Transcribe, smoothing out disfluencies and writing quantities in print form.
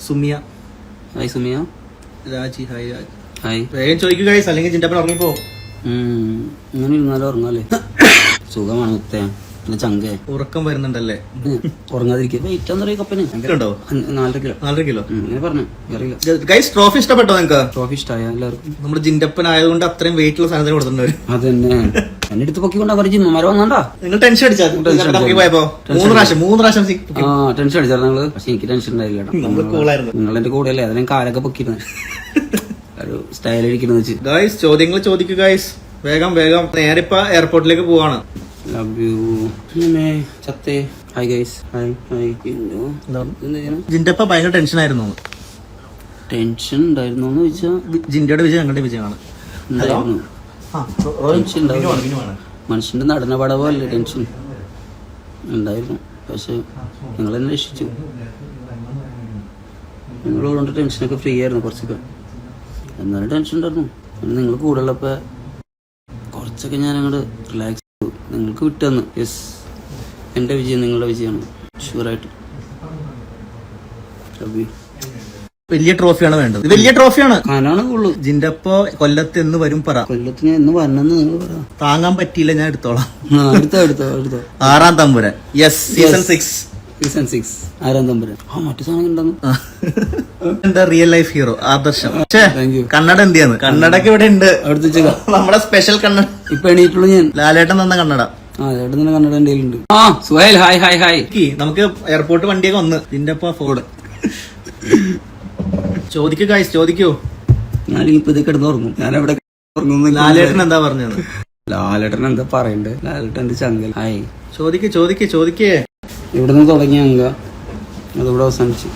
Sumiya. Hi Sumiya. രാജി. Hi രാജി. Hi. വേഗം ചോദിക്കുക ഗൈസ്, അല്ലെങ്കിൽ ജിൻഡപ്പൻ ഉറങ്ങിപ്പോ. ഇങ്ങനെ ഇരുന്നാലോ ഉറങ്ങാല്ലേ? സുഖമാണ് മുത്തേ, പിന്നെ ചങ്കേ. ഉറക്കം വരുന്നുണ്ടല്ലേ? ഉറങ്ങാതിരിക്കുക. വെയിറ്റ് ആണെന്നറിയ കപ്പന്. ഉണ്ടോ? 4.5 കിലോ. 4 കിലോ ഇങ്ങനെ പറഞ്ഞു അറിയില്ല. ഗൈസ് ട്രോഫി ഇഷ്ടപ്പെട്ടോ നിങ്ങൾക്ക്? ട്രോഫി ഇഷ്ടമായ എല്ലാവർക്കും. നമ്മുടെ ജിൻഡപ്പൻ ആയതുകൊണ്ട് അത്രയും വെയിറ്റ് ഉള്ള സാധനത്തിന് കൊടുത്തിട്ടുണ്ട്. അതന്നെ എന്നെ എടുത്ത് പൊക്കിക്കൊണ്ട് അവർ ജിമ്മമാരെ വന്നാണ്ടാ. നിങ്ങൾ ടെൻഷൻ അടിച്ചാ പോയപ്പോ 3 പ്രാവശ്യം ടെൻഷൻ അടിച്ചായിരുന്നു നിങ്ങള്. പക്ഷെ എനിക്ക് ടെൻഷൻ ഉണ്ടായില്ല. നിങ്ങൾ എന്റെ കൂടെയല്ലേ, അതിനെ കാലൊക്കെ പൊക്കിയിരുന്നു. ഒരു സ്റ്റൈൽ അടിക്കണെന്ന് വെച്ച്. ഗൈസ് ചോദ്യങ്ങൾ ചോദിക്കുക ഗൈസ്, വേഗം വേഗം. നേരിപ്പ എയർപോർട്ടിലേക്ക് പോവാണ്. ലവ് യു ചത്തേ. Hi guys. Hi hi. ജിൻഡപ്പ ഭയങ്കര ടെൻഷൻ ആയിരുന്നു. ടെൻഷൻ ഉണ്ടായിരുന്നു എന്ന് ചോദിച്ചാ ജിൻഡയുടെ വിജയം ഞങ്ങളുടെ വിജയമാണ്. ഉണ്ടായിരുന്നു. ടെൻഷൻ ഉണ്ടായിരുന്നു. മനുഷ്യന്റെ നടന പടവല്ലേ ടെൻഷൻ ഉണ്ടായിരുന്നു. പക്ഷെ നിങ്ങൾ എന്നെ രക്ഷിച്ചു. നിങ്ങളുകൊണ്ട് ടെൻഷനൊക്കെ ഫ്രീ ആയിരുന്നു കുറച്ചൊക്കെ. എന്നാലും ടെൻഷൻ ഉണ്ടായിരുന്നു. നിങ്ങൾ കൂടെ ഉള്ളപ്പോ കുറച്ചൊക്കെ ഞാൻ അങ്ങോട്ട് റിലാക്സ് ചെയ്തു. നിങ്ങൾക്ക് വിട്ടുതന്നു. യെസ്, എന്റെ വിജയം നിങ്ങളുടെ വിജയമാണ് ഷുവറായിട്ട്. വലിയ ട്രോഫിയാണ് വേണ്ടത്. വലിയ ട്രോഫിയാണ്. കാനാണ് കൂടുതൽ. ജിൻഡപ്പോ കൊല്ലത്ത് എന്ന് വരും പറ. കൊല്ലത്തിന് എന്ന് വരണമെന്ന് നിങ്ങൾ പറ. താങ്ങാൻ പറ്റിയില്ല, ഞാൻ എടുത്തോളാം. എടുത്തോ 6-ാം തമ്പുരാൻ. Yes, season 6. 6-ാം തമ്പുരാൻ. മറ്റു സാധനം ഉണ്ടെന്ന്. എന്താ റിയൽ ലൈഫ് ഹീറോ ആദർശം. കണ്ണട എന്തിയാന്ന്? കണ്ണടക്ക് ഇവിടെ ഉണ്ട്. നമ്മുടെ സ്പെഷ്യൽ കണ്ണട. ഇപ്പൊ എണീറ്റുള്ളൂ ഞാൻ. ലാലേട്ടൻ തന്ന കണ്ണട. ചേട്ടൻ തന്നെ കണ്ണട എന്റെ കയ്യിലുണ്ട്. Suhail hi hi hi. നമുക്ക് എയർപോർട്ട് വണ്ടിയൊക്കെ വന്ന്. ജിൻഡപ്പ ഫോർഡ്. ചോദിക്കൂ ഗൈസ്, ചോദിക്കൂ. ഞാനിപ്പോ ഇത് കിടന്നുറങ്ങും. ഞാൻ എവിടെ ഉറങ്ങുന്നു? ലാലേട്ടൻ എന്താ പറഞ്ഞത്? ലാലേട്ടൻ എന്താ പറയണ്ടേ? ലാലേട്ടൻ എന്റെ ചങ്കൽ. ഹായ്. ചോദിക്കേ. ഇവിടുന്ന് തുടങ്ങിയ അംഗ അതോടെ അവസാനിച്ചു.